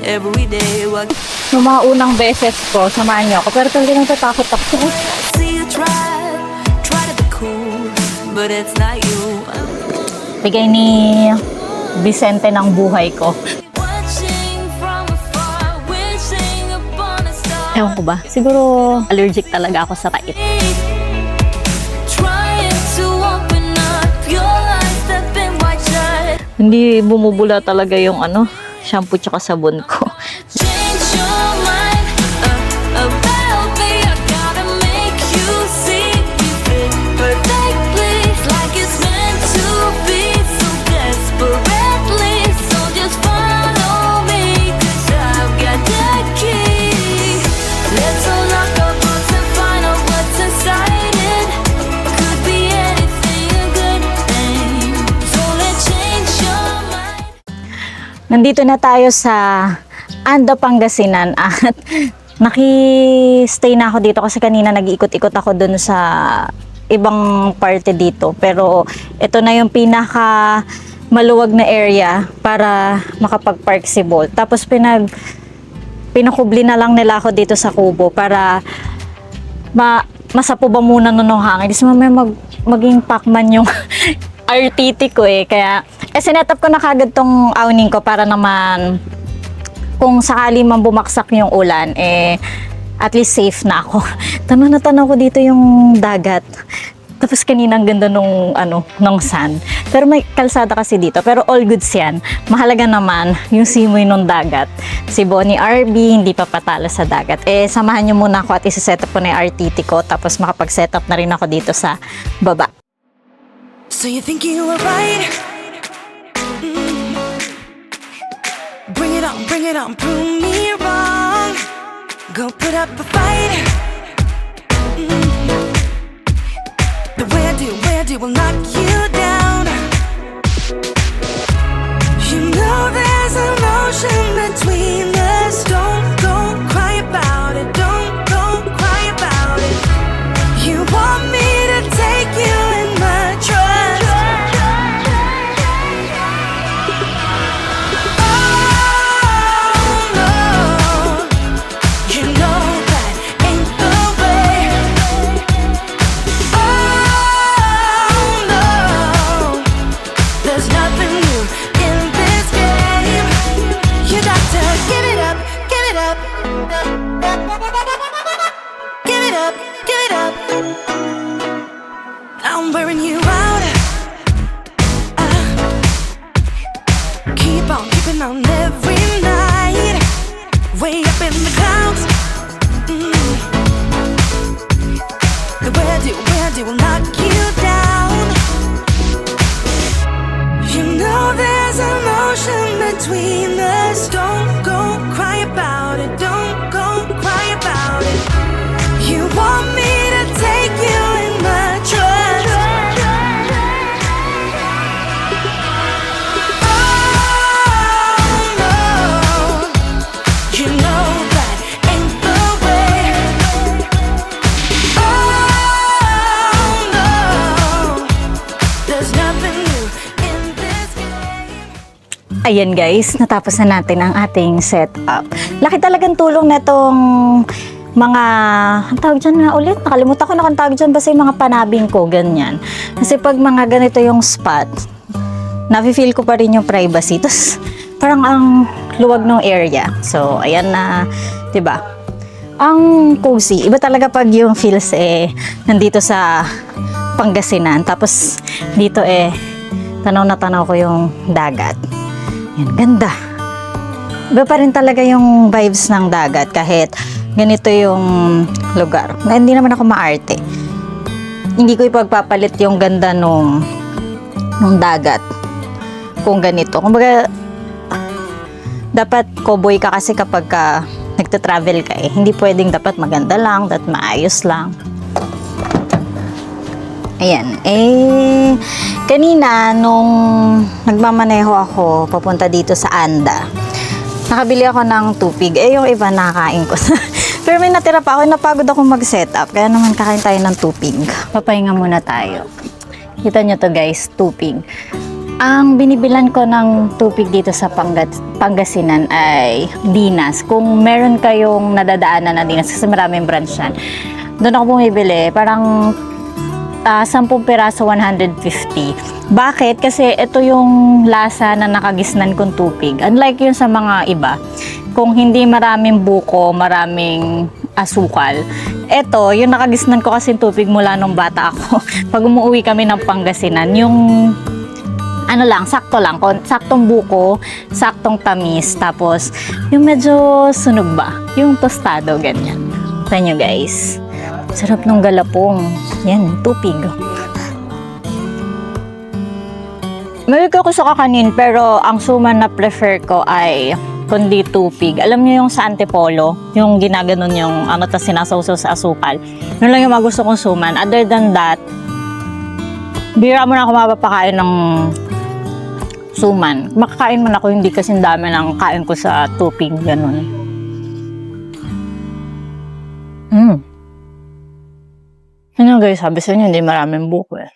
every day. Noong mga unang beses ko, samahan niyo ako. Pero talaga natatakot ako. See you try to be cool, but it's not you. Bigay ni Vicente ng buhay ko. Watching from afar, wishing upon a star. Ewan ko ba? Siguro allergic talaga ako sa tait. Trying to open up your eyes, step in wide shut. Hindi bumubula talaga yung shampoo tsaka sabon ko. Change your mind about me. I gotta make you see me fit perfectly, like it's meant to be, so desperately. So just follow me, 'cause I've got the key. Let's unlock our hearts and find out what's inside it. Could be anything, a good thing. So let's change your mind. Nandito na tayo sa Anda, Pangasinan at naki-stay na ako dito kasi kanina nag-iikot-ikot ako dun sa ibang parte dito. Pero ito na yung pinaka maluwag na area para makapag-park si Bolt. Tapos pinakubli na lang nila ako dito sa kubo para masapo ba muna nun ng hangin. Kasi mamaya maging Pacman yung RTT ko eh. Kaya sinetup ko na kagad tong awning ko para naman kung sakali man bumaksak yung ulan, at least safe na ako. Tanaw na tanaw ko dito yung dagat. Tapos kanina ang ganda nung sand. Pero may kalsada kasi dito. Pero all goods yan. Mahalaga naman yung simoy nung dagat. Si Bonnie RB, hindi pa patalo sa dagat. Samahan nyo muna ako at isa-setup ko na yung RTT ko. Tapos makapag-setup na rin ako dito sa baba. So you think you were right? Bring it on, prove me wrong. Go put up a fight. The way I do will knock you down. You know there's emotion between us. Don't go cry about it. Don't go cry about it. You want me to take you in my trust. I'm wearing you out. Keep on keeping on every night. Way up in the clouds. The way I do will knock you down. You know there's emotion between us. Don't go cry about it. Don't go cry about it. You want me to take you in my trust. Oh no, you know that ain't the way. Oh no, there's nothing new in this game. Ayan guys, natapos na natin ang ating setup. Laki talagang tulong na tong mga, ang tawag dyan nga ulit, nakalimutan ko na kung tawag dyan basta yung mga panabing ko, ganyan. Kasi pag mga ganito yung spot, nafe-feel ko pa rin yung privacy. Tapos parang ang luwag ng area. So, ayan na, diba? Ang cozy. Iba talaga pag yung feels nandito sa Pangasinan. Tapos dito tanaw na tanaw ko yung dagat. Yan, ganda. Iba pa rin talaga yung vibes ng dagat kahit ganito yung lugar. Hindi naman ako maarte. Hindi ko ipagpapalit yung ganda nung dagat kung ganito. Kumbaga, dapat cowboy ka kasi kapag nagta-travel ka Hindi pwedeng dapat maganda lang, dapat maayos lang. Ayan. Kanina nung nagmamaneho ako papunta dito sa Anda, nakabili ako ng tupig. Yung iba nakakain ko. Pero may natira pa ako. Napagod ako mag-setup. Kaya naman kakain tayo ng tupig. Papahinga muna tayo. Kita nyo to guys, tupig. Ang binibilan ko ng tubig dito sa Pangasinan ay Dinas. Kung meron kayong nadadaanan na Dinas, kasi maraming branch yan, doon ako bumibili. Parang 10 piraso, 150. Bakit? Kasi ito yung lasa na nakagisnan kong tubig. Unlike yun sa mga iba, kung hindi maraming buko, maraming asukal. Ito, yung nakagisnan ko kasi tubig mula nung bata ako. Pag umuwi kami ng Pangasinan, yung ano lang, sakto lang, saktong buko, saktong tamis, tapos yung medyo sunog ba, yung tostado, ganyan. Tignan nyo guys, sarap ng galapong, yan, tupig. Mahilig ako sa kakanin, pero ang suman na prefer ko ay kundi tupig. Alam niyo yung sa Antipolo, yung ginaganon yung ano, tas sinasawsaw sa asukal. Yun lang yung magusto kong suman. Other than that, bira mo na ako mapapakain ng suman. Makakain man ako, hindi kasi dami ng kain ko sa tupig, ganun. Ano guys, sabi sa inyo, hindi maraming buko eh.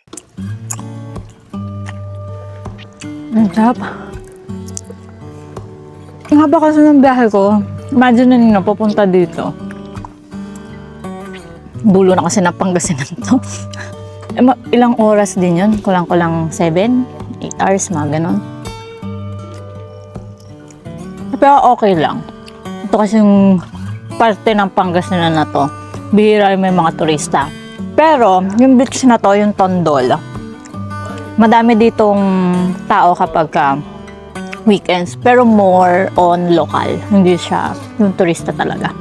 Ang sarap. Ang haba kasi ng biyahe ko, imagine na ninyo, papunta dito. Dulo na kasi na Pangasinan to. Ilang oras din yun? Kulang-kulang 7, 8 hours, mga ganon. Pero okay lang. Ito kasi yung parte ng Pangasinan na to. Bihira yung may mga turista. Pero, yung beach na to, yung Tondol, madami ditong tao kapag weekends. Pero more on local. Hindi siya yung turista talaga.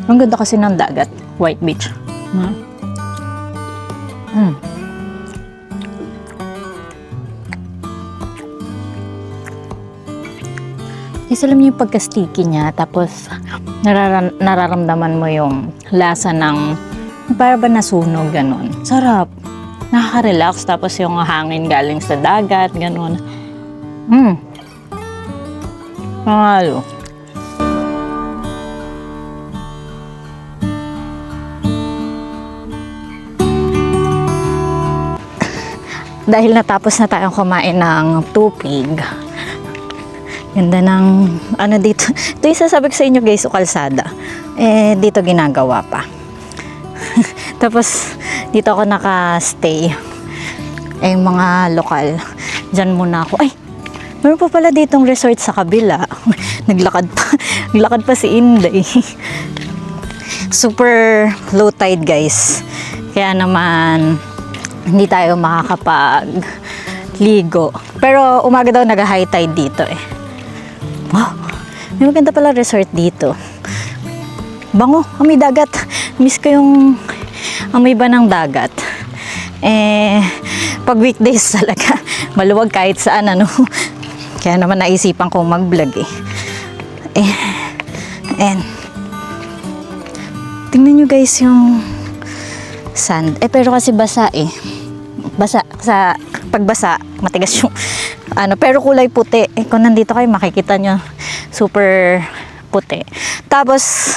Ang ganda kasi ng dagat. White beach. Kasi alam niyo yung pagka-sticky niya, tapos nararamdaman mo yung lasa ng para ba nasunog, ganun. Sarap. Nakaka-relax, tapos yung hangin galing sa dagat, ganun. Pangalo. Dahil natapos na tayong kumain ng tupig, ganda ng ano dito. Ito yung sasabi ko sa inyo guys, o kalsada. Dito ginagawa pa. Tapos dito ako naka-stay. Mga lokal. Diyan muna ako. Ay, meron pa pala ditong resort sa kabila. Naglakad pa si Inday. Super low tide guys. Kaya naman hindi tayo makakapag-ligo. Pero umaga daw nag-high tide dito eh. Wow, may maganda pala resort dito. Bango, amoy dagat. Miss ko yung amoy ba ng dagat. Pag weekdays talaga, maluwag kahit saan ano. Kaya naman naisipan kong mag-vlog eh. And tingnan nyo guys yung sand. Pero kasi basa eh. Basa, pagbasa, matigas yung ano, pero kulay puti. Kung nandito kayo, makikita nyo, super puti. Tapos,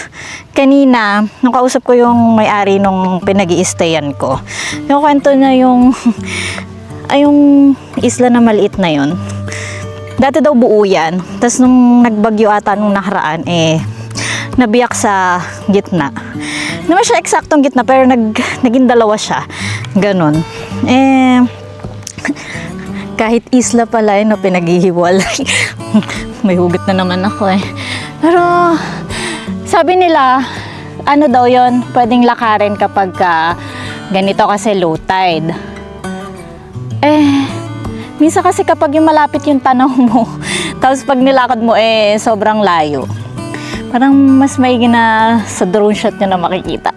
kanina, nung kausap ko yung may-ari nung pinag-i-stayan ko, yung kwento niya yung isla na maliit na yun. Dati daw buo yan. Tapos nung nagbagyo ata nung nakaraan, nabiyak sa gitna. Naman siya eksaktong gitna, pero naging dalawa siya. Ganon. Kahit isla pala no, pinaghihiwalay. May hugot na naman ako eh. Pero sabi nila, ano daw yon, pwedeng lakarin kapag ganito kasi low tide. Minsan kasi kapag yung malapit yung tanaw mo, tapos pag nilakad mo sobrang layo. Parang mas maigi na sa drone shot nyo na makikita.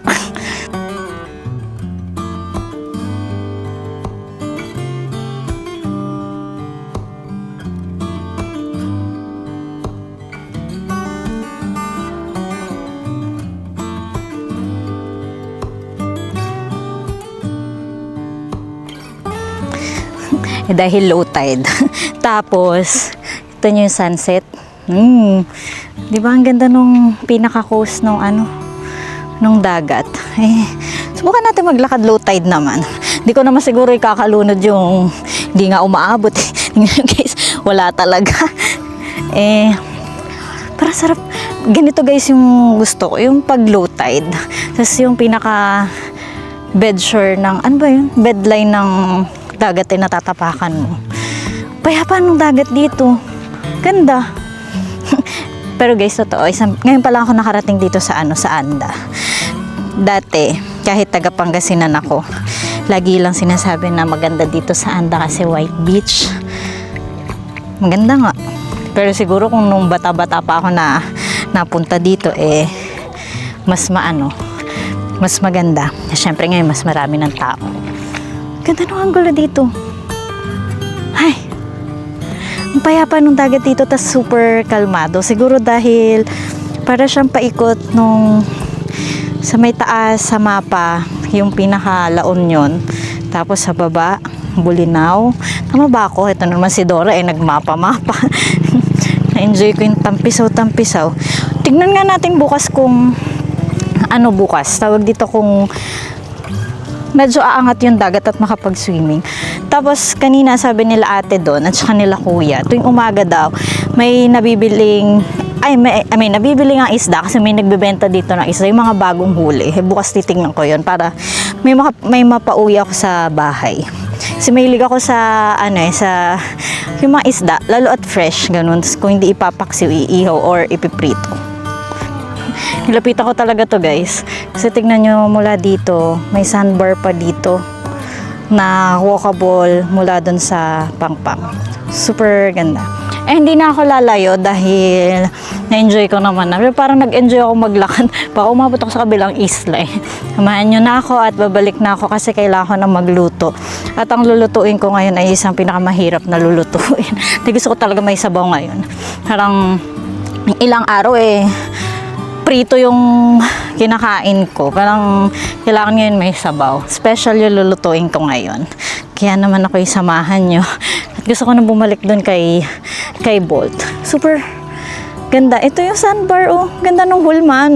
Dahil low tide. Tapos, ito nyo yung sunset. Di ba ang ganda nung pinaka-coast nung nung dagat. Subukan natin maglakad low tide naman. Hindi ko naman siguro ikakalunod yung hindi nga umaabot. Guys, wala talaga. Parang sarap. Ganito guys yung gusto ko, yung pag low tide. Tapos yung pinaka bedshore ng, ano ba yun? Bedline ng dagat ay natatapakan mo. Payapa ng dagat dito. Ganda. Pero guys, totoo, ngayon pa lang ako nakarating dito sa Anda. Dati, kahit taga Pangasinan ako, lagi lang sinasabi na maganda dito sa Anda kasi white beach. Maganda nga. Pero siguro kung nung bata-bata pa ako na napunta dito, mas maganda. Siyempre ngayon mas marami ng tao. Ganda ng angulo dito. Ay, ang payapa nung dagat dito, tas super kalmado. Siguro dahil para siyang paikot nung sa may taas sa mapa, yung pinaka La Union. Tapos sa baba, Bulinaw. Tama ba ako? Ito naman si Dora nagmapa-mapa. Na-enjoy ko yung tampisaw-tampisaw. Tignan nga natin bukas kung bukas. Tawag dito kung medyo aangat yung dagat at makapag-swimming. Tapos kanina sabi nila ate doon at saka nila kuya, tuwing umaga daw, may nabibiling ang isda kasi may nagbebenta dito ng isda, yung mga bagong huli. Bukas titingnan ko yun para may mapauwi ako sa bahay. Kasi mahilig ako sa yung mga isda, lalo at fresh, ganun. Tapos kung hindi ipapaksiw, iihaw or ipiprito. Nilapitan ko talaga to guys. Kasi tignan nyo mula dito, may sandbar pa dito na walkable mula dun sa Pangpang. Super ganda. Hindi na ako lalayo dahil na-enjoy ko naman na. Pero parang nag-enjoy ako maglakad. Baka umabot ako sa kabilang isla Samahan nyo na ako at babalik na ako kasi kailangan ko na magluto. At ang lulutuin ko ngayon ay isang pinakamahirap na lulutuin. Gusto ko talaga may sabaw ngayon. Parang ilang araw prito yung kinakain ko. Parang kailangan ngayon may sabaw. Special yung lulutuin ko ngayon. Kaya naman ako samahan nyo. At gusto ko na bumalik dun kay Bolt. Super ganda. Ito yung sandbar, Ganda ng hulma,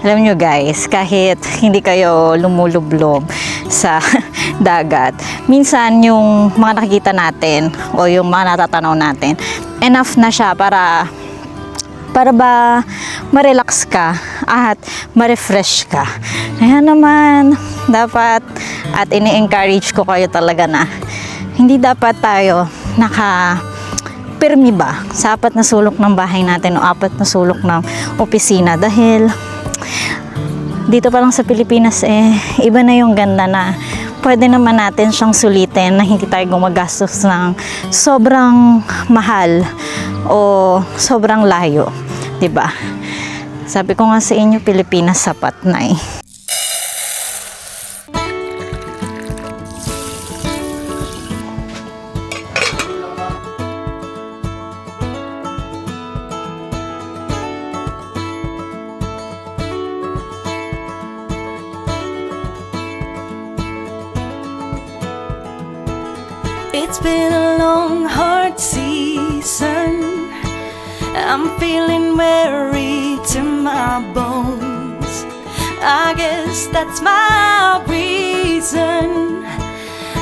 Alam nyo guys, kahit hindi kayo lumulublob sa dagat, minsan yung mga nakikita natin o yung mga natatanaw natin, enough na siya para ba ma-relax ka at ma-refresh ka. Kaya naman, dapat at ini-encourage ko kayo talaga na hindi dapat tayo pirmi ba sa apat na sulok ng bahay natin o apat na sulok ng opisina dahil dito pa lang sa Pilipinas iba na yung ganda na pwede naman natin siyang sulitin na hindi tayo gumagastos ng sobrang mahal o sobrang layo, 'di ba? Sabi ko nga sa inyo, Pilipinas sapat na It's been a long, hard season. I'm feeling weary to my bones. I guess that's my reason.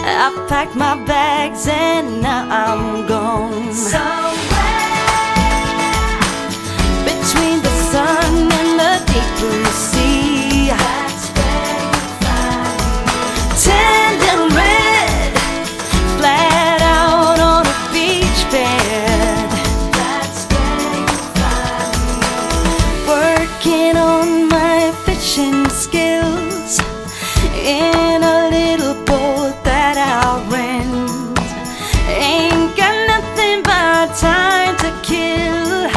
I've packed my bags and now I'm gone. Somewhere between the sun and the deep blue sea. That's where you find me. Tender red, flat out on a beach bed. That's where you find me. Working on my fishing skills in a little boat that I rent. Ain't got nothing but time to kill.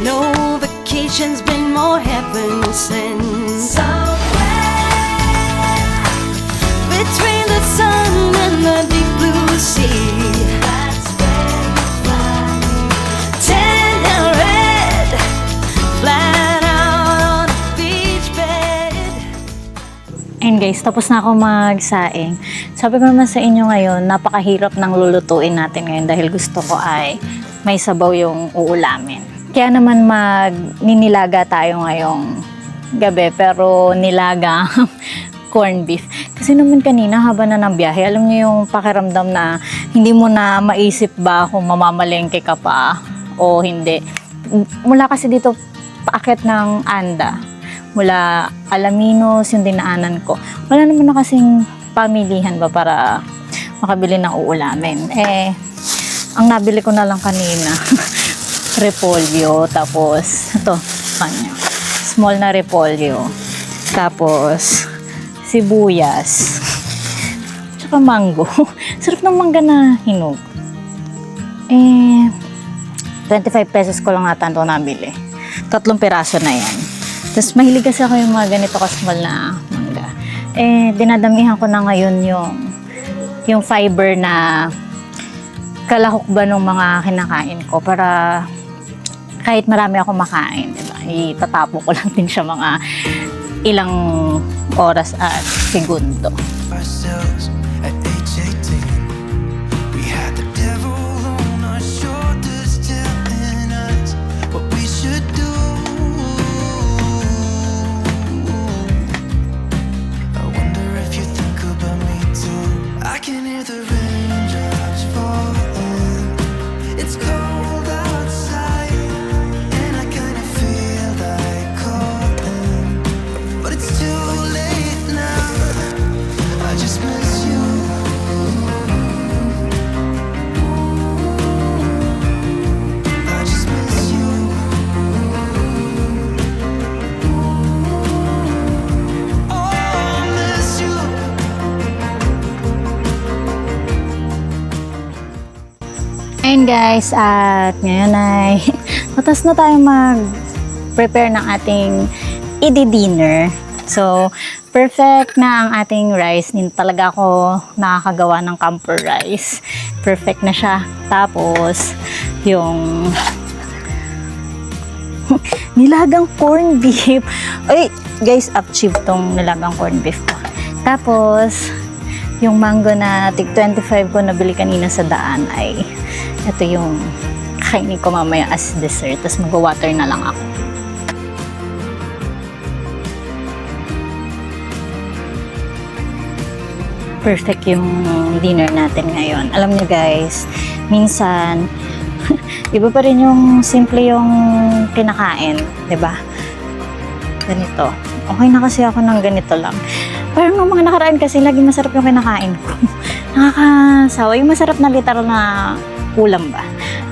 No vacation's been more heaven sent. Somewhere between the sun and the deep blue sea. That's where you find me. Tender red, flat out on a beach bed. And guys, tapos na ako magsaing. Sabi ko naman sa inyo ngayon, napakahirap ng lulutuin natin ngayon dahil gusto ko ay may sabaw yung uulamin. Kaya naman ninilaga tayo ngayong gabi, pero nilaga corned beef. Kasi naman kanina, haba na ng biyahe, alam niyo yung pakiramdam na hindi mo na maisip ba kung mamamalengke ka pa o hindi. Mula kasi dito, paakyat ng Anda, mula Alaminos, yung dinaanan ko. Wala naman na kasing pamilihan ba para makabili ng uulamin. Ang nabili ko na lang kanina, repolyo, tapos ito, kanya, small na repolyo, tapos sibuyas, tsaka mango. Sarap ng mangga na hinog. 25 pesos ko lang ata ito nabili. 3 piraso na yan. Tapos mahilig kasi ako yung mga ganito ka-small na mangga. Dinadamihan ko na ngayon yung fiber na kalahok ba ng mga kinakain ko para kahit marami ako makain, diba? Itatapo ko lang din siya mga ilang oras at segundo. Ourselves at age 18. We had the devil on our shoulders telling us what we should do. I wonder if you think about me too. I can hear the raindrops falling. It's cold outside and I kinda feel like calling, but it's too late now. I just miss you. I just miss you. Oh, I miss you. Ayun guys, at ngayon ay matas na tayo mag-prepare ng ating i-dinner. So, perfect na ang ating rice. Hindi talaga ako nakakagawa ng camper rice. Perfect na siya. Tapos, yung nilagang corned beef. Ay, guys, achieve tong nilagang corned beef ko. Tapos, yung mango na tig 25 ko nabili kanina sa daan ay ito yung kainin ko mamaya as dessert. Tapos mag-water na lang ako. Perfect yung dinner natin ngayon. Alam niyo guys, minsan iba pa rin yung simple yung kinakain, 'di ba? Ganito. Okay na kasi ako ng ganito lang. Parang nung mga nakaraan kasi laging masarap yung kinakain ko. Nakakasawa. Yung masarap na literal na ulam ba?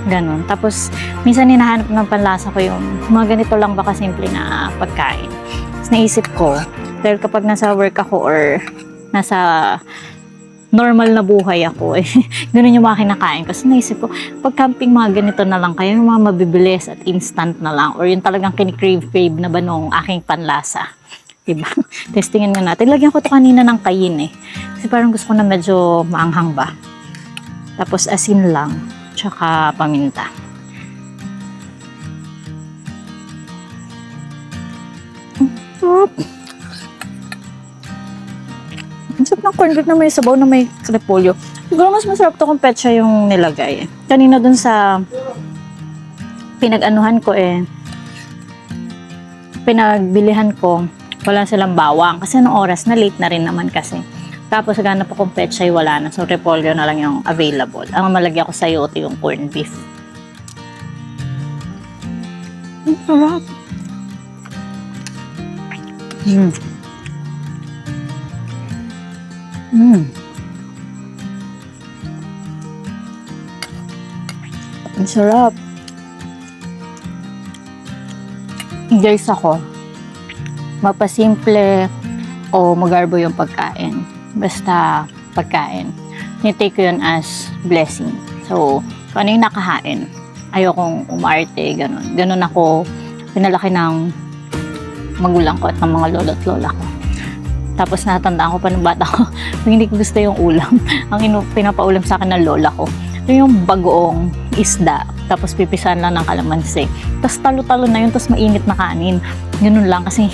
Ganon. Tapos minsan hinahanap ng panlasa ko yung mga ganito lang ba kasimple na pagkain. Tapos naisip ko, dahil kapag nasa work ako or nasa normal na buhay ako, ganun yung mga kinakain. Kasi naisip ko, pag camping mga ganito na lang kayo, yung mga mabibilis at instant na lang, or yung talagang kinikrave na ba nung aking panlasa. Diba? Testingin nga natin. Lagyan ko to kanina ng kayin kasi parang gusto ko na medyo maanghang ba. Tapos asin lang, tsaka paminta. Ang sarap ng corned beef na may sabaw na may repolyo. Siguro mas masarap to kung petsa yung nilagay. Kanina dun sa pinag-anuhan ko pinagbilihan ko, wala silang bawang. Kasi nung oras na late na rin naman kasi. Tapos ganap akong petsa wala na. So repolyo na lang yung available. Ang malagyan ko sa yote yung corned beef. Ang sarap. Ang sarap. Guys, ako, mapasimple o magarbo yung pagkain. Basta pagkain. Nitake ko yun as blessing. So, kung ano yung nakahain, ayokong umarte, ganun. Ganun ako pinalaki ng magulang ko at ng mga lolo't lola ko. Tapos natandaan ko pa nung bata ko, pag hindi ko gusto yung ulam, ang pinapaulam sa akin ng lola ko, yung bagoong isda, tapos pipisan lang ng kalamansi. Tapos talo-talo na yun, tapos mainit na kanin. Ganun lang kasi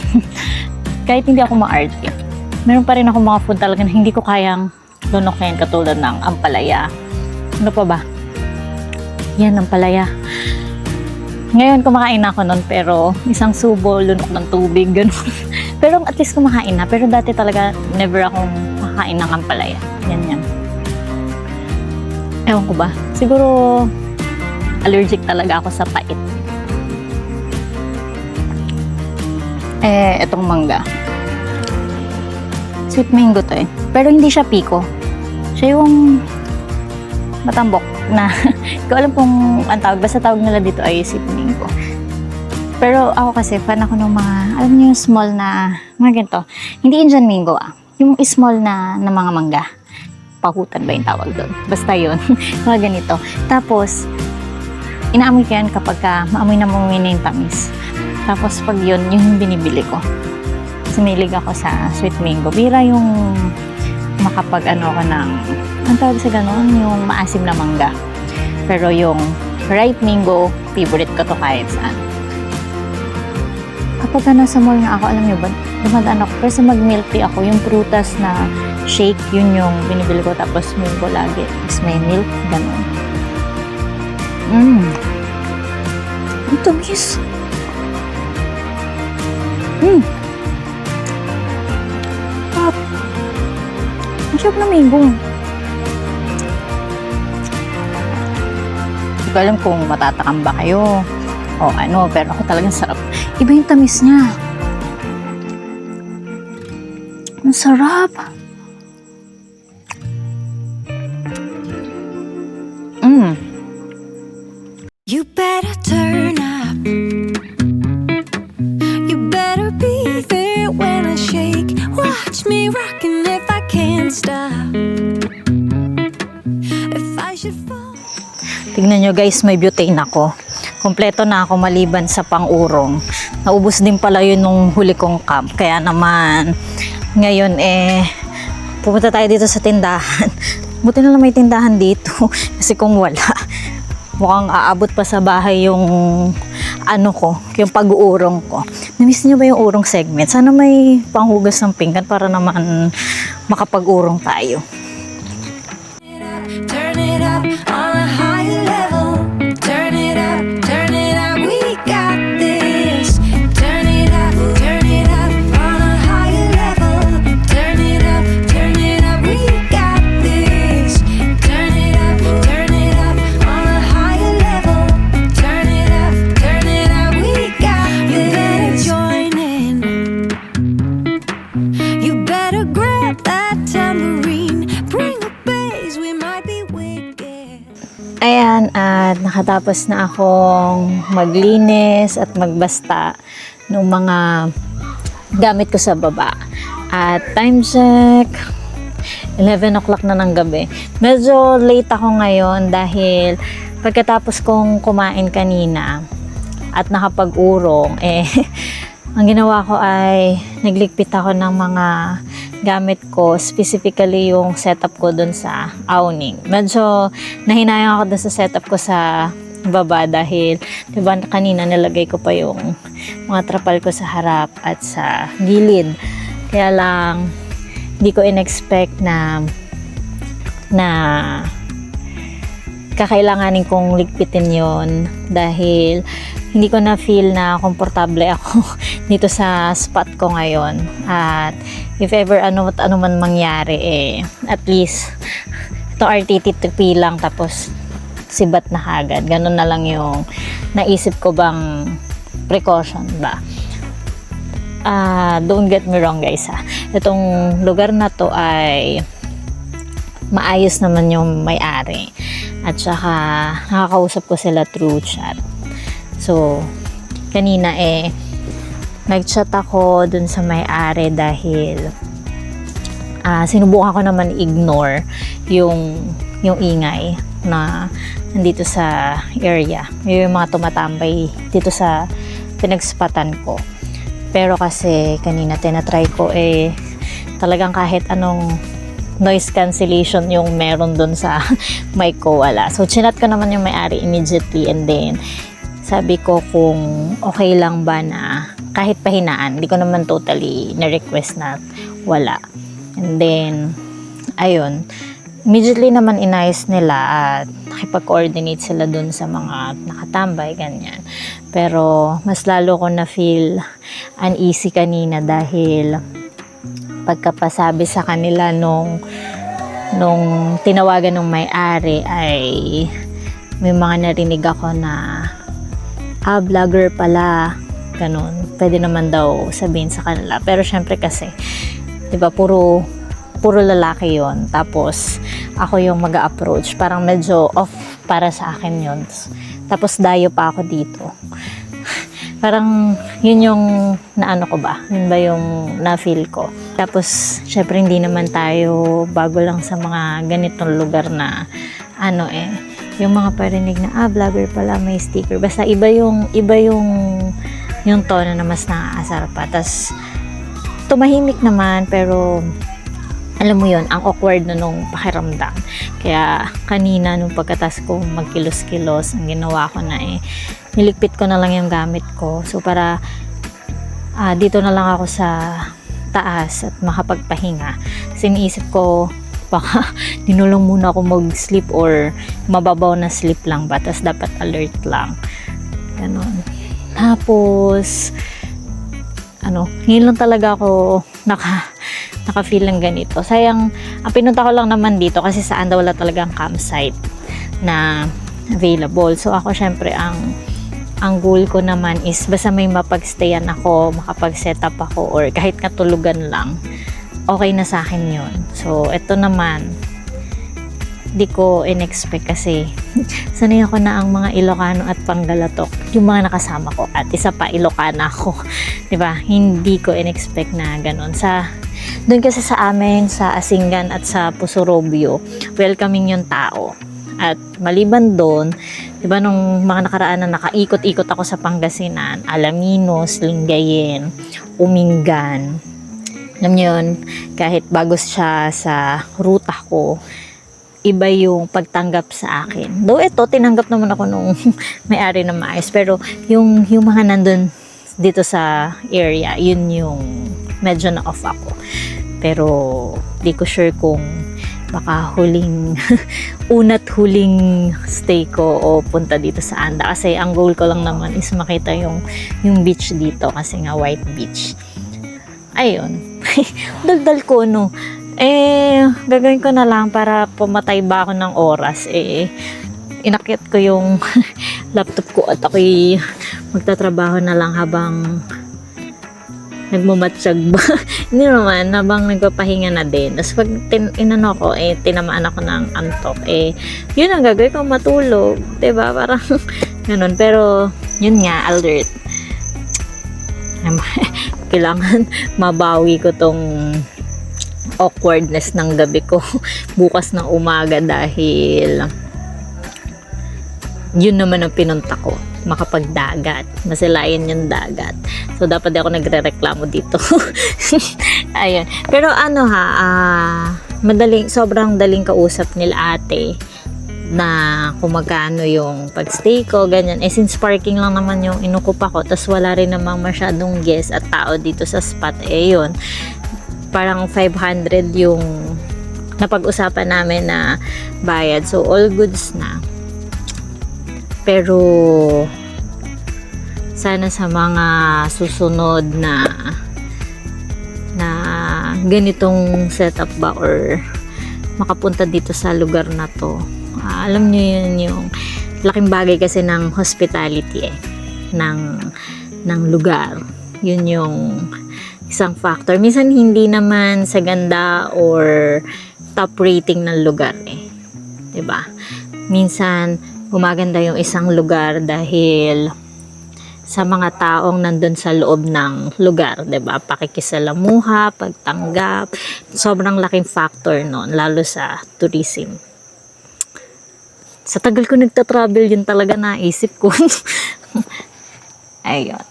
kahit hindi ako maarte, meron pa rin ako mga food talaga na hindi ko kayang lunukin katulad ng ampalaya. Ano pa ba? Yan, ampalaya. Ngayon kumakain ako nun pero isang subo, lunok ng tubig, ganun. Pero at least kumakain na. Pero dati talaga never akong makain ng ampalaya. Yan. Ewan ko ba? Siguro allergic talaga ako sa pait. Etong mangga. Sweet mango to eh. Pero hindi siya pico. Siya yung matambok na hindi ko alam kung ang tawag. Basta tawag nila dito ay sweet mango. Pero ako kasi fan ako ng mga, alam niyo yung small na, mga ganito. Hindi Indian mango Yung small na mga mangga. Pahutan ba yung tawag doon? Basta yun. Mga ganito. Tapos, inaamoy ko yan kapag maamoy na yung tamis. Tapos pag yun, yung binibili ko. Sumilig ako sa sweet mango. Bira yung makapag ako ng, ang tawag sa ganon, yung maasim na mangga. Pero yung ripe mango, favorite ko to kahit saan. Kapag nasa mall nga ako, alam niyo ba, dumadaan ako. Kasi mag-milk tea ako, yung prutas na shake, yun yung binibili ko. Tapos mango lagi. Tapos may milk, gano'n. Ang tamis. Ang sarap na mango. Hindi ko alam kung matatakam ba kayo o ano, pero ako talagang sarap. Iba yung tamis niya. Ang sarap. You better turn up. You better be there when I shake. Watch me rockin' if I can't stop. If I should fall. Tignan nyo guys, may butane ako. Kompleto na ako maliban sa pang-urong. Naubos din pala yun nung huli kong camp. Kaya naman, ngayon pupunta tayo dito sa tindahan. Buti na lang may tindahan dito. Kasi kung wala, mukhang aabot pa sa bahay yung yung pag-uurong ko. Namiss niyo ba yung urong segment? Sana may panghugas ng pinggan para naman makapag-urong tayo. Turn it up on a higher level. Turn it up, we got this. Turn it up on a higher level. Turn it up, we got this. Turn it up on a higher level. Turn it up, we got this. You better join in. You better grab that tambourine. Bring a bass, we might be wicked. Ayan, at nakatapos na akong maglinis at magbasta ng mga gamit ko sa baba. At time check, 11 o'clock na ng gabi. Medyo late ako ngayon dahil pagkatapos kong kumain kanina at nakapag-urong, ang ginawa ko ay nagligpit ako ng mga gamit ko, specifically yung setup ko dun sa awning. Medyo nahinayang ako dun sa setup ko sa baba dahil diba kanina nilagay ko pa yung mga trapal ko sa harap at sa gilid. Kaya lang hindi ko in-expect na kakailanganin kong ligpitin yon dahil hindi ko na feel na komportable ako dito sa spot ko ngayon. At if ever ano man mangyari, at least ito RTT2P lang tapos sibat na agad. Ganun na lang yung naisip ko bang precaution ba. Don't get me wrong guys Itong lugar na to ay maayos naman yung may-ari. At saka nakakausap ko sila through chat. So, kanina nag-chat ako dun sa may-ari dahil sinubukan ko naman ignore yung ingay na nandito sa area. Yung mga tumatambay dito sa pinagspatan ko. Pero kasi kanina tinatry ko talagang kahit anong noise cancellation yung meron dun sa mic ko wala. So, chinat ko naman yung may-ari immediately and then sabi ko kung okay lang ba na kahit pahinaan, hindi ko naman totally na-request na wala. And then, ayun, immediately naman inayos nila at nakipag-coordinate sila dun sa mga nakatambay, ganyan. Pero mas lalo ko na feel uneasy kanina dahil pagkapasabi sa kanila nung tinawagan ng may-ari ay may mga narinig ako na vlogger pala, ganun. Pwede naman daw sabihin sa kanila. Pero syempre kasi, 'di ba, puro lalaki yon. Tapos ako yung mag-a-approach. Parang medyo off para sa akin yon. Tapos dayo pa ako dito. Parang yun yung naano ko ba? Yun ba yung na-feel ko? Tapos syempre hindi naman tayo bago lang sa mga ganitong lugar na yung mga parinig na vlogger pala, may sticker. Basta iba yung tono na mas naaasar pa. Tas tumahimik naman, pero alam mo yon, ang awkward na nung pakiramdam. Kaya kanina nung pagkatas ko magkilos-kilos, ang ginawa ko na niligpit ko na lang yung gamit ko. So para dito na lang ako sa taas at makapagpahinga. Kasi iniisip ko baka dinulong muna ako mag-sleep or mababaw na sleep lang ba, tas dapat alert lang, ganon. Tapos ngayon lang talaga ako naka-feel ng ganito. Sayang, ang pinunta ko lang naman dito kasi saan daw wala talagang campsite na available. So ako syempre ang goal ko naman is basta may mapagstayan ako, makapag-set up ako, or kahit katulugan lang, okay na sa akin yun. So, ito naman, di ko in-expect kasi sanay ako na ang mga Ilocano at Panggalatok, yung mga nakasama ko, at isa pa Ilocana ako. Diba? Hindi ko in-expect na ganun. Doon kasi sa amin, sa Asingan at sa Pusurobio, welcoming yung tao. At maliban doon, diba nung mga nakaraan na nakaikot-ikot ako sa Pangasinan, Alaminos, Lingayen, Umingan, alam niyo yun, kahit bago siya sa ruta ko, iba yung pagtanggap sa akin. Though ito, tinanggap naman ako nung may-ari na maayos. Pero yung mga nandun dito sa area, yun yung medyo na-off ako. Pero di ko sure kung baka una't huling stay ko o punta dito sa Anda. Kasi ang goal ko lang naman is makita yung beach dito kasi nga white beach. Ayun. Daldal ko, no. Gagawin ko na lang para pumatay ba ako ng oras. Inakyat ko yung laptop ko at ako'y magtatrabaho na lang habang nagmamatsyag ba. Hindi naman, habang nagpapahinga na din. Tapos pag tinamaan ako ng antok, yun ang gagawin ko, matulog. Diba? Parang ganun. Pero, yun nga, alert. Kailangan mabawi ko tong awkwardness ng gabi ko bukas ng umaga dahil yun naman ang pinunta ko, makapagdagat, masilayan yung dagat. So dapat ako nagrereklamo dito. Ayun. Pero sobrang daling kausap nila ate na kung magkano yung pagstay ko, ganyan. Since parking lang naman yung inukupa ko, tas wala rin namang masyadong guest at tao dito sa spot, yun. Parang 500 yung napag-usapan namin na bayad. So, all goods na. Pero, sana sa mga susunod na ganitong setup ba or makapunta dito sa lugar na to, alam nyo yun yung laking bagay kasi ng hospitality ng lugar. Yun yung isang factor. Minsan hindi naman sa ganda or top rating ng lugar diba? Minsan gumaganda yung isang lugar dahil sa mga taong nandun sa loob ng lugar, diba? Pakikisalamuha, pagtanggap, sobrang laking factor nun, lalo sa tourism. Sa tagal ko nagta-travel, yun talaga naisip ko. Ayun.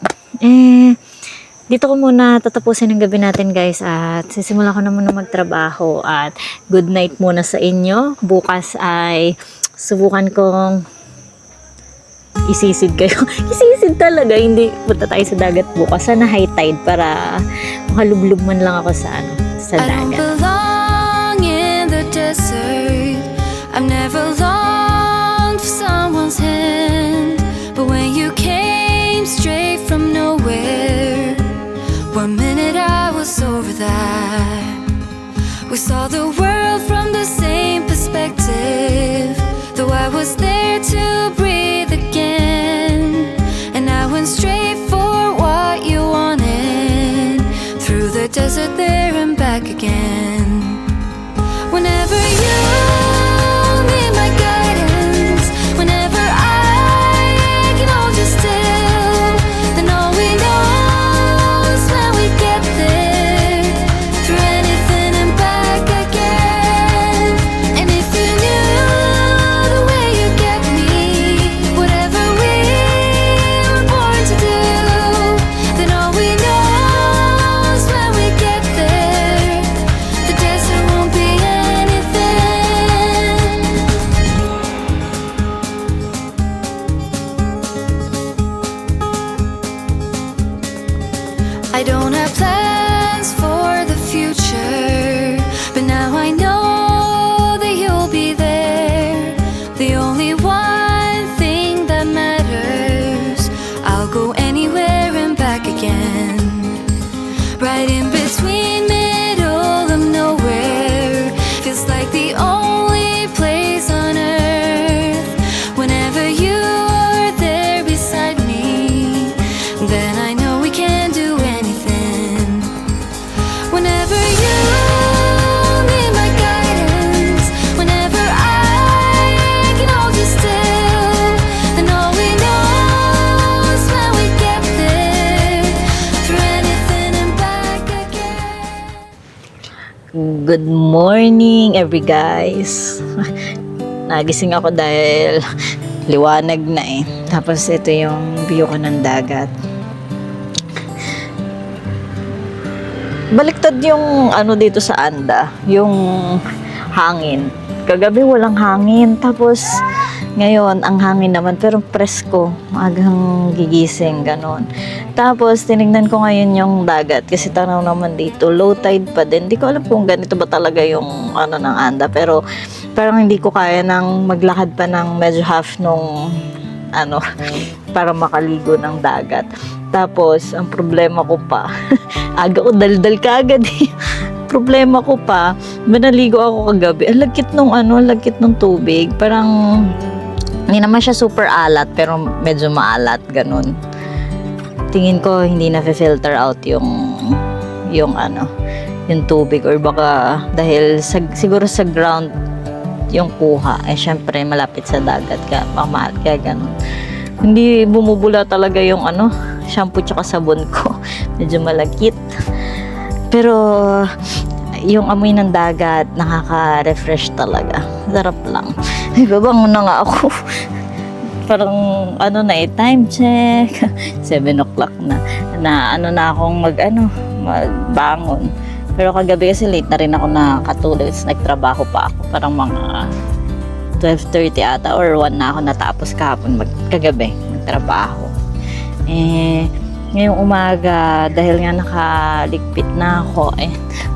Dito ko muna tatapusin ang gabi natin, guys, at sisimulan ko na muna magtrabaho at good night muna sa inyo. Bukas ay subukan kong isisid kayo. Isisid talaga, hindi punta tayo sa dagat bukas. Sana high tide para makalublog man lang ako sa I don't dagat. belong in the desert. I've never longed for someone's hand, but when you came straight from nowhere, 1 minute I was over that. We saw the world from the same perspective, though I was there to breathe again. And I went straight for what you wanted, through the desert there and back again. Whenever you need my guidance, whenever I can hold you still, then all we know is when we get there, through anything and back again. And if you knew the way you get me, whatever we were born to do, then all we know is when we get there, the desert won't be anything. I don't have plans for the future, but now I know that you'll be there. The only one thing that matters, I'll go anywhere and back again. Right in between, middle of nowhere, feels like the only place on earth. Whenever you're there beside me, then I know we can do anything. Whenever you need my guidance, whenever I can hold you still, then all we know is when we get there, through anything and back again. Good morning, every guys. Nagising ako dahil liwanag na eh. Tapos ito yung view ko ng dagat. Baliktad yung ano dito sa Anda, yung hangin. Kagabi walang hangin, tapos ngayon ang hangin naman pero presko, magang gigising ganon. Tapos tinignan ko ngayon yung dagat kasi tanaw naman dito, low tide pa din. Hindi ko alam kung ganito ba talaga yung ano ng Anda, pero parang hindi ko kaya nang maglakad pa ng medyo half nung ano para makaligo ng dagat. Tapos ang problema ko pa, aga ko daldal kaagad eh. Problema ko pa, manaligo ako kagabi. Ang lagkit nung lagkit nung tubig. Parang hindi naman siya super alat pero medyo maalat ganun. Tingin ko hindi na filter out yung tubig, or baka dahil siguro sa ground yung kuha. Eh syempre malapit sa dagat ka, mahal kaya ganun. Hindi bumubula talaga yung shampoo tsaka sabon ko. Medyo malagkit. Pero yung amoy ng dagat nakaka-refresh talaga. Sarap lang. Babangon na nga ako. Parang na time check. 7 o'clock na. Na akong magbangon. Pero kagabi kasi late na rin ako nakatulog. Nagtrabaho pa ako. Parang mga 12:30 ata or 1 na ako natapos kahapon kagabi magtrabaho. Ngayong umaga, dahil nga nakaligpit na ako,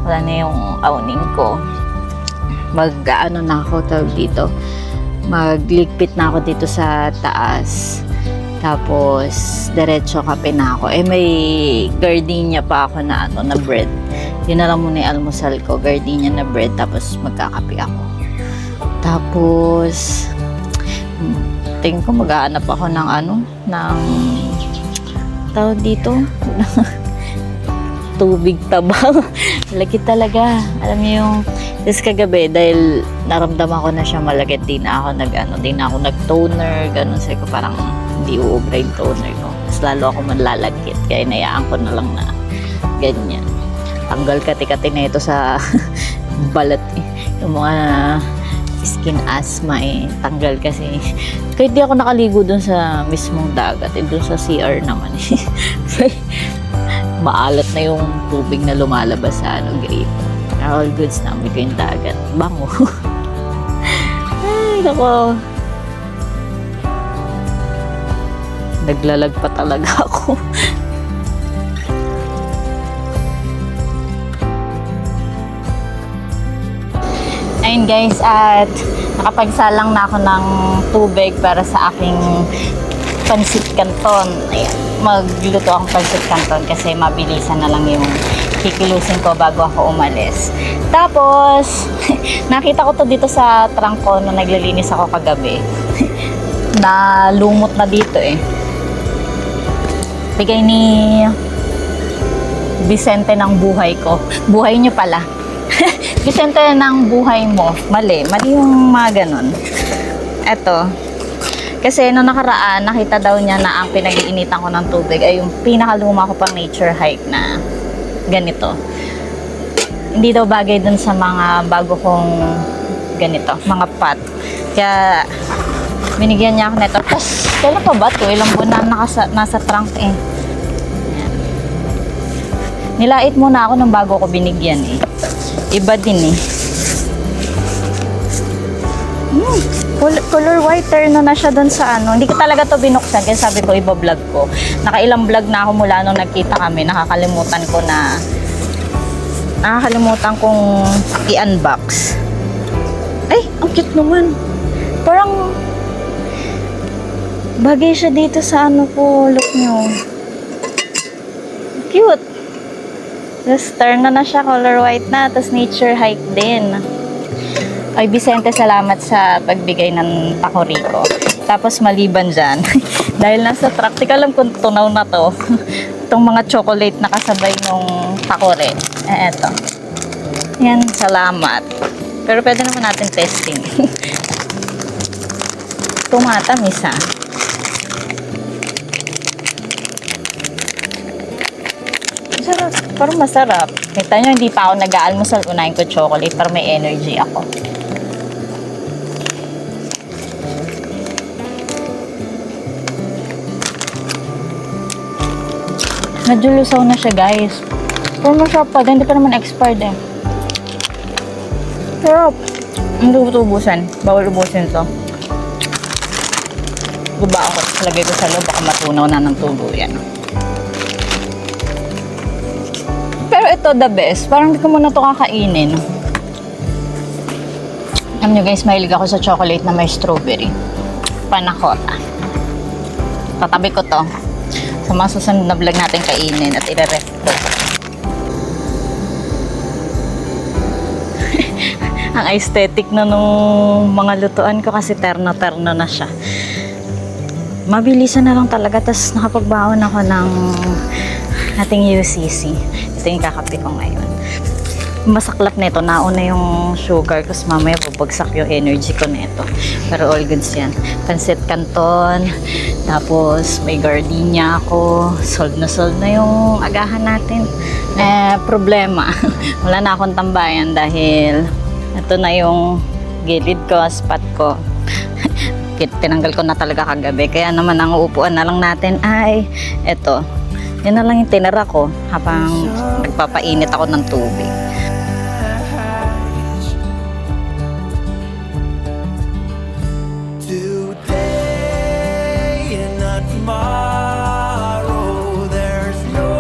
wala na yung awning ko. Magligpit na ako dito sa taas. Tapos, diretso kape na ako. May gardenia pa ako na bread. Yun na lang muna yung almusal ko, gardenia na bread, tapos magkakape ako. Tapos, tingin ko maghahanap ako ng tawag dito, tubig tabang. Laki talaga. Alam niyo yung, this kagabi, dahil naramdaman ko na siya malagit, di na ako nag-toner, ganun. Sabi ko parang hindi uubra yung toner ko. Mas lalo ako manlalagkit, kaya inayaan ko na lang na ganyan. Tanggal kati-kati na ito sa balat eh. Yung mga skin asthma tanggal kasi. Kahit di ako nakaligo dun sa mismong dagat, dun sa CR naman maalat na yung tubig na lumalabas sa grate. All goods na, amoy ko yung dagat. Bango. Ay, nako. Naglalag pa talaga ako. Ayun guys, at nakapagsalang na ako ng tubig para sa aking pansit canton. Ayan, magluto akong pansit canton kasi mabilisan na lang yung kikilusin ko bago ako umalis. Tapos, nakita ko to dito sa trangko nung naglilinis ako kagabi. Na lumot na dito eh. Bigay ni Vicente ng buhay ko. Buhay niyo pala. Vicente ng buhay mo. Mali yung mga ganun. Eto. Kasi nung nakaraan, nakita daw niya na ang pinag-iinitan ko ng tubig ay yung pinakaluma ko pang nature hike na ganito. Hindi daw bagay dun sa mga bago kong ganito, mga pot. Kaya, binigyan niya ako nito. Tapos, kailan pa ba ito? Ilang buwan na nasa trunk eh. Ayan. Nilait muna ako nung bago ko binigyan eh. Iba din eh. Color whiter na siya dun sa ano. Hindi ko talaga to binuksan kasi sabi ko iba-vlog ko. Nakailang vlog na ako mula nung nagkita kami. Nakakalimutan kong i-unbox. Ay, ang cute naman. Parang bagay siya dito sa ano ko. Look nyo. Cute. Tapos turn na siya. Color white na. Tapos nature hike din. Ay, Vicente, salamat sa pagbigay ng takori ko. Tapos, maliban dyan, dahil nasa truck, di ko alam kung tunaw na to. Itong mga chocolate na kasabay nung takori. Eto. Yan, salamat. Pero pwede naman natin testing. Tumatamis, ha? Masarap. Parang masarap. Kita nyo, hindi pa ako nag-aalmusal. Unahin ko chocolate para may energy ako. Medyo lusaw na siya, guys. Pero masarap pa. Hindi pa naman expired eh. Sarap. Hindi ko ubusan. Bawal ubusin to. Guba ako. Lagay ko sa loob. Baka matunaw na ng tuluyan. Pero ito, the best. Parang hindi ko muna ito kakainin. Alam nyo guys, mahilig ako sa chocolate na may strawberry. Panakota. Tatabi ko to. Sa mga susunod na vlog natin kainin at i-ref ko. Ang aesthetic na nung mga lutuan ko kasi terno-terno na siya. Mabilisan na lang talaga. Tapos nakapagbaon ako ng ating UCC. Ito yung kakape ko ngayon. Masaklap nito, nauna yung sugar kasi mamaya bubagsak yung energy ko nito. Pero all goods yan. Pansit canton, tapos may gardenia ako. Solve na yung agahan natin. Problema. Wala na akong tambayan dahil ito na yung gilid ko, spot ko. Tinanggal ko na talaga kagabi. Kaya naman ang uupuan na lang natin ay ito. Yan na lang yung tinira ko habang nagpapainit ako ng tubig. Today and not tomorrow. There's no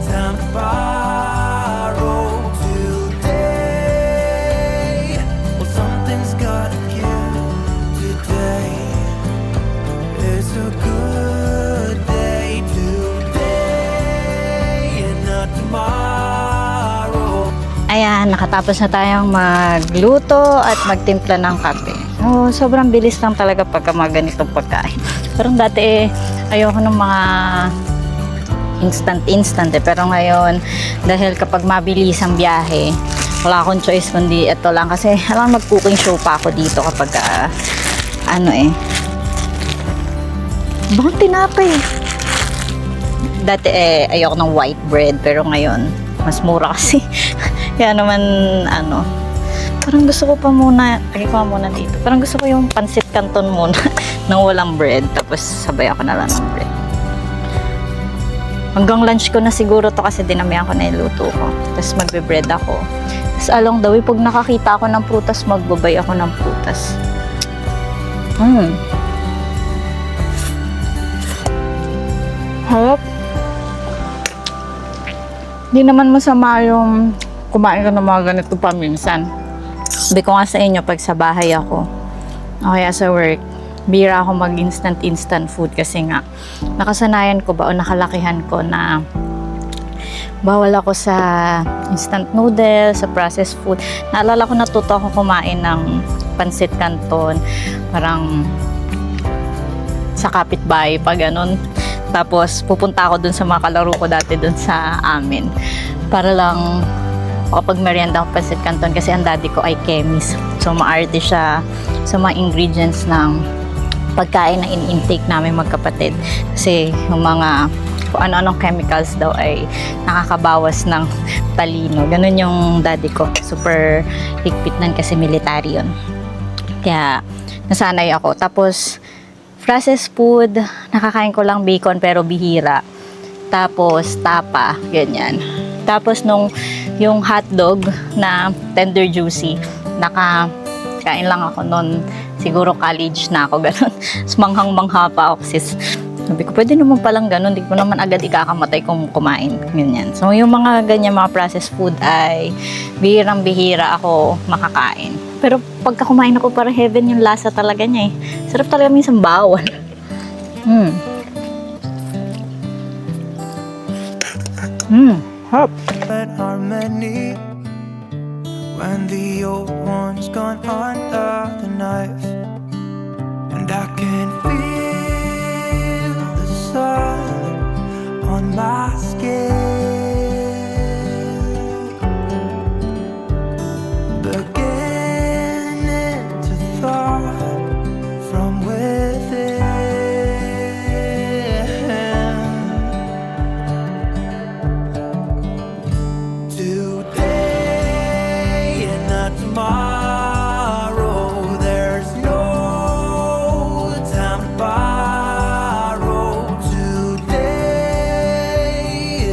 time to borrow. Today, well, something's gotta give. Today is a good day. Today and not tomorrow. Ayan, nakatapos na tayong magluto at magtimpla ng kape. Oh, sobrang bilis lang talaga pagka mga ganitong pagkain. Pero dati ayoko ng mga instant eh. Pero ngayon, dahil kapag mabilis ang biyahe, wala akong choice kundi ito lang. Kasi alam, mag-cooking show pa ako dito kapag bakit tinapay? Dati ayoko ng white bread. Pero ngayon, mas mura kasi. Kaya naman, parang gusto ko pa muna, lagay ko muna dito. Parang gusto ko yung pansit canton muna nang walang bread. Tapos sabay ako na lang ng bread. Hanggang lunch ko na siguro to kasi dinamihan ko na yung luto ko. Tapos magbe-bread ako. Tapos along the way, pag nakakita ako ng prutas, magbabay ako ng prutas. Harap. Hindi naman masama yung kumain ka ng mga ganito pa minsan. Sabi ko nga sa inyo, pag sa bahay ako, o kaya sa work, bira ako mag instant food kasi nga, nakasanayan ko ba o nakalakihan ko na bawal ako sa instant noodles, sa processed food. Naalala ko natuto ako kumain ng pansit canton, parang sa kapitbahay pa ganun. Tapos pupunta ako dun sa mga kalaro ko dati dun sa amin para lang kapag merienda ako pansit canton kasi ang daddy ko ay chemist. So maarte siya sa mga ingredients ng pagkain na in-intake namin magkapatid. Kasi yung mga kung ano-anong chemicals daw ay nakakabawas ng talino. Ganun yung daddy ko. Super higpit nun kasi military yun. Kaya nasanay ako. Tapos processed food, nakakain ko lang bacon pero bihira. Tapos tapa, ganyan. Tapos yung hotdog na tender juicy, nakakain lang ako nun. Siguro college na ako, ganun. Manghang-mangha pa ako sis. Sabi ko, pwede naman palang ganun. Di ko naman agad ikakamatay kung kumain. Ganyan. So, yung mga ganyan, mga processed food ay bihirang-bihira ako makakain. Pero pagka kumain ako, parang heaven yung lasa talaga niya eh. Sarap talaga minsan bawal. Hop. But harmony when the old one's gone under the knife, and I can feel the sun on my skin, beginning to thaw from within. Today and not tomorrow, there's no time to borrow. Today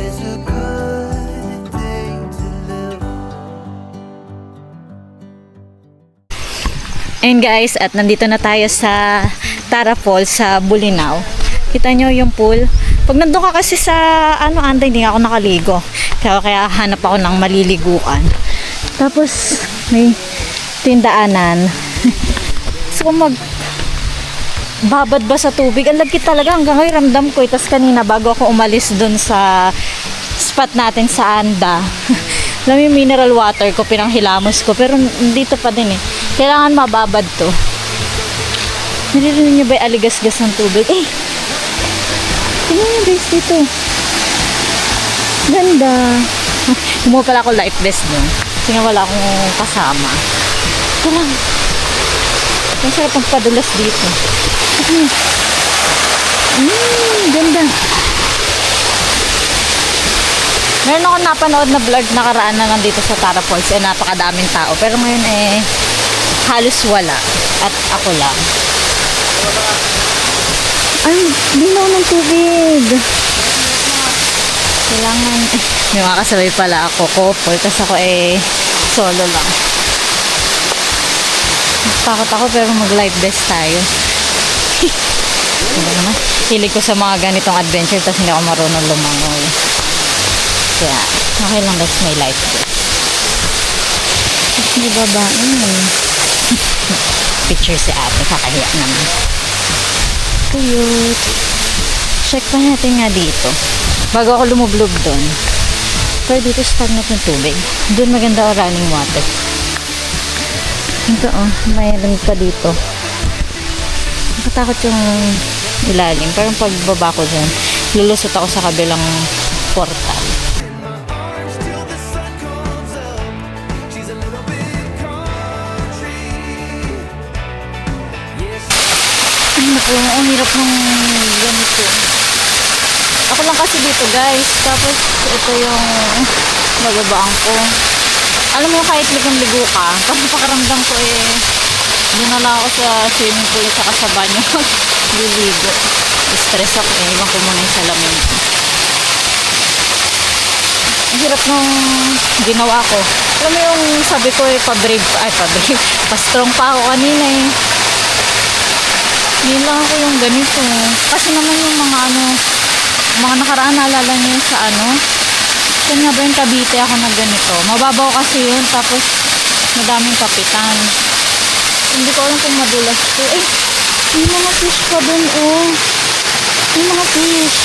is a good day to live. And guys, at nandito na tayo sa Tara Falls sa Bolinao. Kita nyo yung pool. Pag nandun ka kasi sa Anda, hindi ako nakaligo. Kaya hanap ako ng maliliguan. Tapos may tindaanan. So babad ba sa tubig? Ang lagkit talaga hanggang ngayon ramdam ko. Tapos kanina bago ako umalis dun sa spot natin sa Anda. Alam mo yung mineral water ko, pinanghilamos ko. Pero dito pa din eh. Kailangan mababad to. Narinig nyo ba yung aligasgas ng tubig? Eh! Tingnan nyo guys dito. Ganda. Kumuha pala ako life vest dun. Kasi nga wala akong kasama. Ito lang. Ang sarap ang padulas dito. Ganda. Meron ako napanood na vlog nakaraan na nandito sa Tara Falls. Eh, napakadaming tao. Pero ngayon eh, halos wala. At ako lang. Ay, linaw ng tubig. Kailangan, may mga kasabay pala ako, couple, kasi ako eh, solo lang. Takot ako pero mag-life vest tayo. Ano naman, hilig ko sa mga ganitong adventure, tapos hindi ako marunong lumangoy. Kaya, okay lang guys, may life vest. Tapos may babae. Picture si ate, kakahiya naman. Cute. Check pa natin nga dito. Bago ako lumublob doon. Pero dito stagnant yung tubig. Doon maganda ang running water. Ito may lamig pa dito. Nakatakot yung ilalim. Pero pagbaba ko dyan, lulusot ako sa kabilang portal. Ang hirap ng ganito. Ako lang kasi dito guys. Tapos ito yung bababaan ko. Alam mo kahit ligang-ligo ka, kasi pakaramdam ko eh doon na lang ako sa swimming pool at saka sa banyo liligo. Stress ako eh. Iwan ko muna yung salamin ko. Ang hirap nung ginawa ko. Alam mo yung sabi ko eh pa-strong pa ako kanina eh. Hindi lang ako yung ganito. Kasi naman yung mga nakaraan naalala niyo sa saan nga ba yung Cavite ako na ganito. Mababaw kasi yun. Tapos Madaming kapitan. Hindi ko alam kung madulas to. Eh, may mga fish pa dun, oh. May mga fish.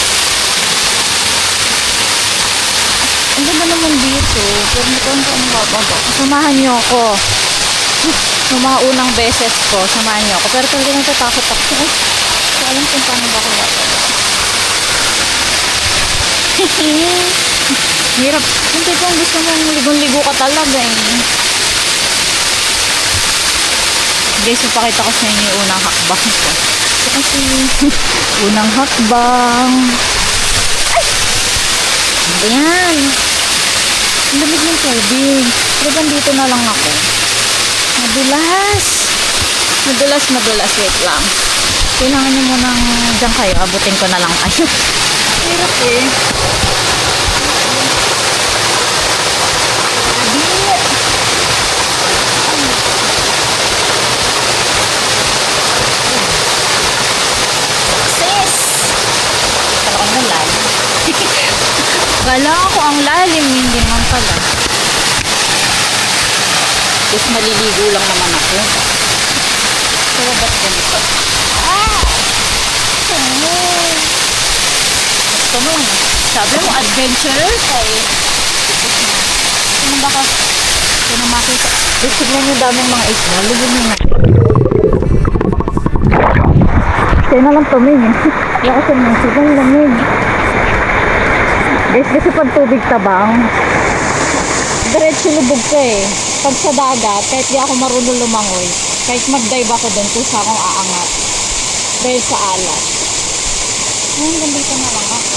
Ang ganda naman dito. Pero hindi ko alam kung bababa. Samahan niyo ako. Yung mga unang beses ko, samahan niyo ako. Pero talaga natatakot ako. Ay, hindi ko alam kung paano ba ako bababa. Hirap. Hindi ko gusto mong ligon-ligo ka talaga eh. Guys, ipakita ko sa inyo yung unang hakbang ko. Ito kasi unang hakbang. Ay! Ayan. Ang lamig ng tubig. Pero dito na lang ako. Madulas. Madulas. Wait lang. Kailangan nyo munang dyan kayo. Abutin ko na lang kayo. Hirap eh. Kala ko ang lalim, hindi naman pala. Tapos maliligo lang naman ako. Pero ba't ganito? Ah! Gusto mo, sabi mo, adventurer ka eh. Ano ba ka? Ito na makita. Tignan nyo daming mga isla. Lugin nyo nga. Kaya na lang tumingin. Kaya kasi mga sigang lamig. Guys, kasi pag tubig tabang, diretso lubog ka eh. Pag sa dagat, kahit di ako marunong lumangoy, kahit mag-dive ako doon, kusa akong aangat. Dahil sa alat. Hanggang dito na lang ako.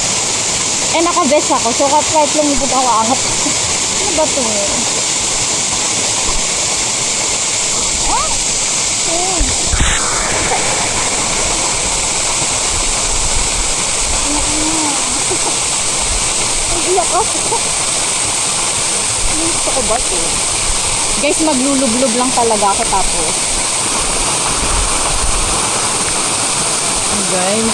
Eh, naka-vest ako, so kahit lumubog ako aangat. Ano ba ito? Ah! Oh. Iyak ako. Gusto ko ba ito? Guys, maglulublob lang talaga ako tapos. Guys.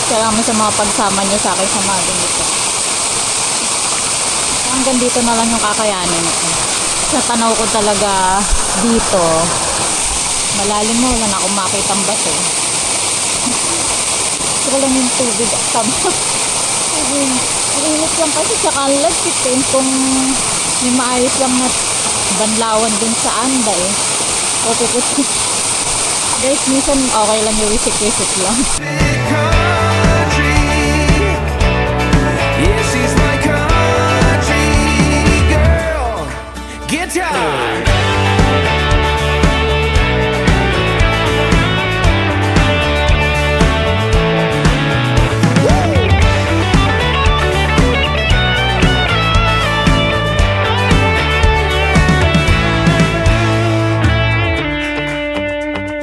Salamat sa mga pagsama niyo sa akin sa mga ganito. Hanggang dito na lang yung kakayanin ko. Sa tanaw ko talaga dito. Malalim mo, wala na akong makitang bato. Gusto ko lang yung tubig at taba. Mainit lang kasi saka ang lagkitin kung may maayos lang na banlawan dun sa anda eh. O pupusin. Guys, minsan okay lang yung wisik-wisik lang. Country. Yeah, she's my country girl. Guitar.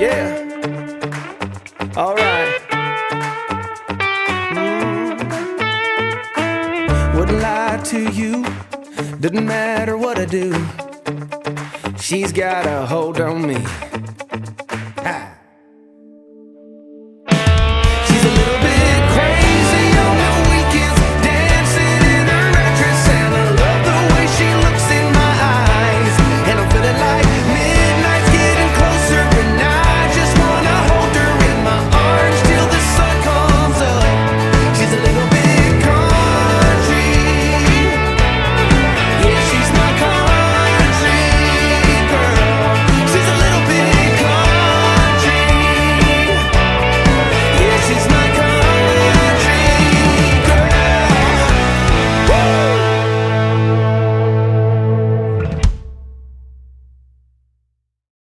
Yeah. All right. Wouldn't lie to you. Doesn't matter what I do. She's got a hold on me.